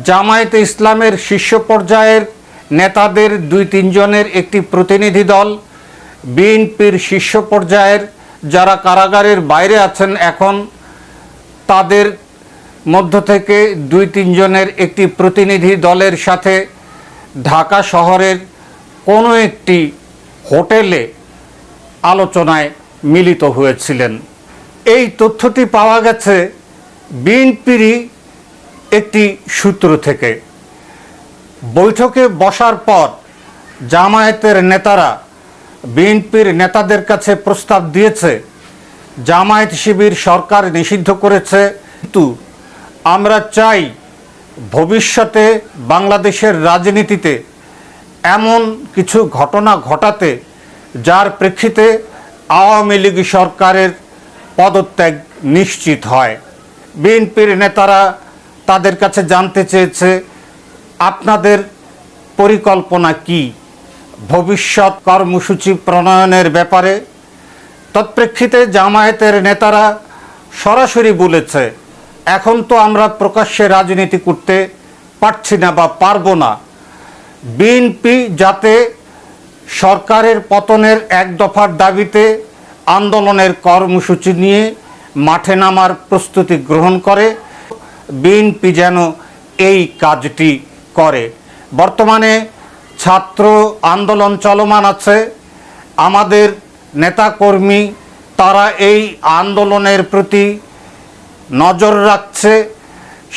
জামায়াতে ইসলামের শীর্ষ পর্যায়ের নেতাদের 2-3 জনের একটি প্রতিনিধি দল বিএনপির শীর্ষ পর্যায়ের যারা কারাগারের বাইরে আছেন এখন তাদের মধ্য থেকে 2-3 জনের একটি প্রতিনিধি দলের সাথে ঢাকা শহরের কোনো একটি হোটেলে আলোচনায় মিলিত হয়েছিলেন। এই তথ্যটি পাওয়া গেছে বিএনপিরই একটি সূত্র থেকে। বৈঠকে বসার পর জামায়াতের নেতারা বিএনপির নেতাদের কাছে প্রস্তাব দিয়েছে, জামায়াত শিবির সরকার নিষিদ্ধ করেছে, কিন্তু আমরা চাই ভবিষ্যতে বাংলাদেশের রাজনীতিতে এমন কিছু ঘটনা ঘটাতে যার প্রেক্ষিতে আওয়ামী লীগ সরকারের পদত্যাগ নিশ্চিত হয়। বিএনপির নেতারা তাদের কাছে জানতে চেয়েছে আপনাদের পরিকল্পনা কি ভবিষ্যৎ কর্মসূচি প্রণয়নের ব্যাপারে। তৎপ্রেক্ষিতে জামায়াতের নেতারা সরাসরি বলেছে, এখন তো আমরা প্রকাশ্যে রাজনীতি করতে পারছি না বা পারবো না। বিএনপি যাতে সরকারের পতনের এক দফার দাবিতে আন্দোলনের কর্মসূচি নিয়ে মাঠে নামার প্রস্তুতি গ্রহণ করে, বিএনপি যেন এই কাজটি করে। বর্তমানে ছাত্র আন্দোলন চলমান আছে, আমাদের নেতাকর্মী তারা এই আন্দোলনের প্রতি নজর রাখছে,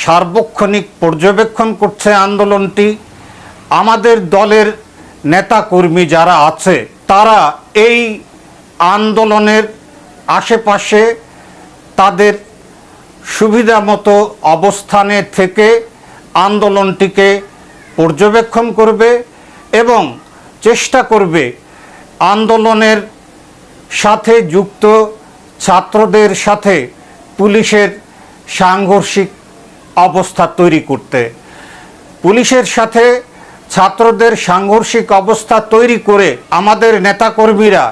সার্বক্ষণিক পর্যবেক্ষণ করছে আন্দোলনটি। আমাদের দলের নেতাকর্মী যারা আছে তারা এই আন্দোলনের আশেপাশে তাদের সুবিধা মতো অবস্থানে থেকে আন্দোলনটিকে পর্যবেক্ষণ করবে এবং চেষ্টা করবে আন্দোলনের সাথে যুক্ত ছাত্রদের সাথে পুলিশের সাংঘর্ষিক অবস্থা তৈরি করতে। পুলিশের সাথে ছাত্রদের সাংঘর্ষিক অবস্থা তৈরি করে আমাদের নেতাকর্মীরা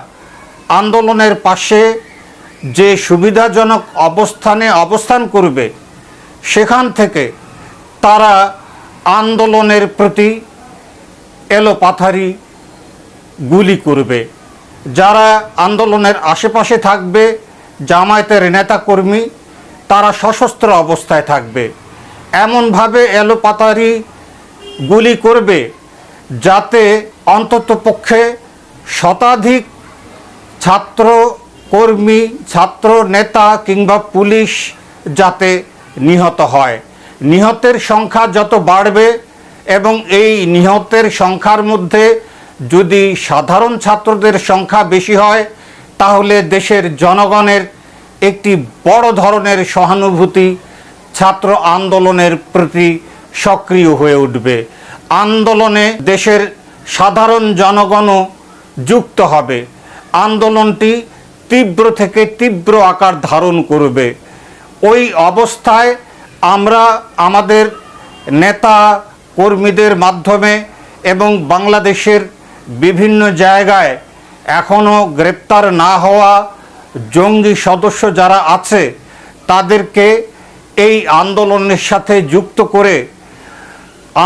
আন্দোলনের পাশে যে সুবিধাজনক অবস্থানে অবস্থান করবে সেখান থেকে তারা আন্দোলনের প্রতি এলোপাথারি গুলি করবে। যারা আন্দোলনের আশেপাশে থাকবে জামায়াতের নেতাকর্মী তারা সশস্ত্র অবস্থায় থাকবে, এমনভাবে এলোপাথারি গুলি করবে যাতে অন্ততপক্ষে শতাধিক ছাত্র কর্মী, ছাত্র নেতা কিংবা পুলিশ যাতে নিহত হয়। নিহতের সংখ্যা যত বাড়বে এবং এই নিহতের সংখ্যার মধ্যে যদি সাধারণ ছাত্রদের সংখ্যা বেশি হয় তাহলে দেশের জনগণের একটি বড় ধরনের সহানুভূতি ছাত্র আন্দোলনের প্রতি সক্রিয় হয়ে উঠবে। আন্দোলনে দেশের সাধারণ জনগণও যুক্ত হবে, আন্দোলনটি তীব্র থেকে তীব্র আকার ধারণ করবে। ওই অবস্থায় আমরা আমাদের নেতা কর্মীদের মাধ্যমে এবং বাংলাদেশের বিভিন্ন জায়গায় এখনও গ্রেপ্তার না হওয়া জঙ্গি সদস্য যারা আছে তাদেরকে এই আন্দোলনের সাথে যুক্ত করে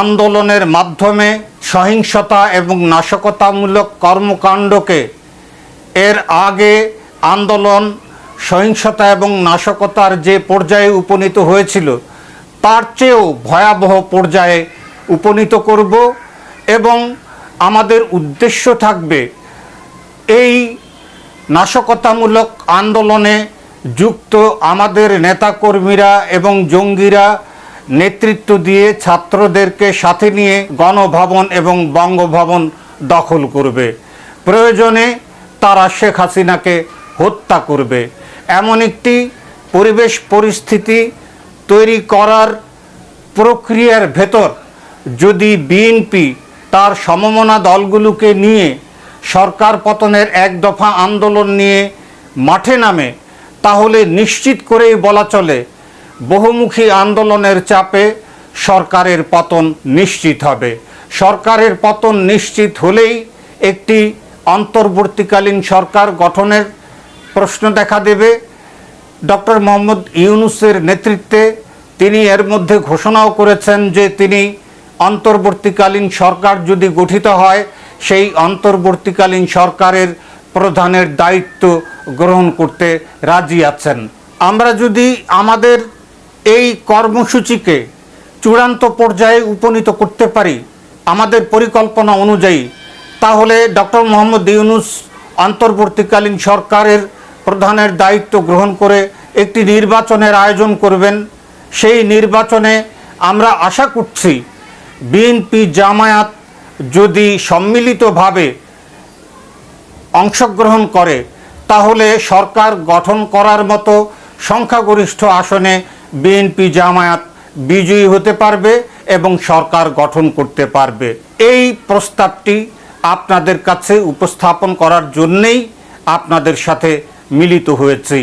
আন্দোলনের মাধ্যমে সহিংসতা এবং নাশকতামূলক কর্মকাণ্ডকে, এর আগে আন্দোলন সহিংসতা এবং নাশকতার যে পর্যায়ে উপনীত হয়েছিল তার চেয়েও ভয়াবহ পর্যায়ে উপনীত করব এবং আমাদের উদ্দেশ্য থাকবে এই নাশকতামূলক আন্দোলনে যুক্ত আমাদের নেতাকর্মীরা এবং জঙ্গিরা নেতৃত্ব দিয়ে ছাত্রদেরকে সাথে নিয়ে গণভবন এবং বঙ্গভবন দখল করবে, প্রয়োজনে তারা শেখ হাসিনাকে হত্যা করবে। এমন একটি পরিবেশ পরিস্থিতি তৈরি করার প্রক্রিয়ার ভেতর যদি বিএনপি তার সমমনা দলগুলোকে নিয়ে সরকার পতনের এক দফা আন্দোলন নিয়ে মাঠে নামে তাহলে নিশ্চিত করেই বলা চলে বহুমুখী আন্দোলনের চাপে সরকারের পতন নিশ্চিত হবে। সরকারের পতন নিশ্চিত হলেই একটি অন্তর্বর্তীকালীন সরকার গঠনের প্রশ্ন দেখা দেবে। ডক্টর মোহাম্মদ ইউনূসের নেতৃত্বে তিনি এর মধ্যে ঘোষণাও করেছেন যে তিনি অন্তর্বর্তীকালীন সরকার যদি গঠিত হয় সেই অন্তর্বর্তীকালীন সরকারের প্রধানের দায়িত্ব গ্রহণ করতে রাজি আছেন। আমরা যদি আমাদের এই কর্মসূচিকে চূড়ান্ত পর্যায়ে উপনীত করতে পারি আমাদের পরিকল্পনা অনুযায়ী, তাহলে ডক্টর মোহাম্মদ ইউনূস অন্তর্বর্তীকালীন সরকারের প্রধানের দায়িত্ব গ্রহণ করে একটি নির্বাচনের আয়োজন করবেন। সেই নির্বাচনে আমরা আশা করছি বিএনপি জামায়াত যদি সম্মিলিতভাবে অংশগ্রহণ করে তাহলে সরকার গঠন করার মতো সংখ্যাগরিষ্ঠ আসনে বিএনপি জামায়াত বিজয়ী হতে পারবে এবং সরকার গঠন করতে পারবে। এই প্রস্তাবটি আপনাদের কাছে উপস্থাপন করার জন্যেই আপনাদের সাথে মিলিত হয়েছি।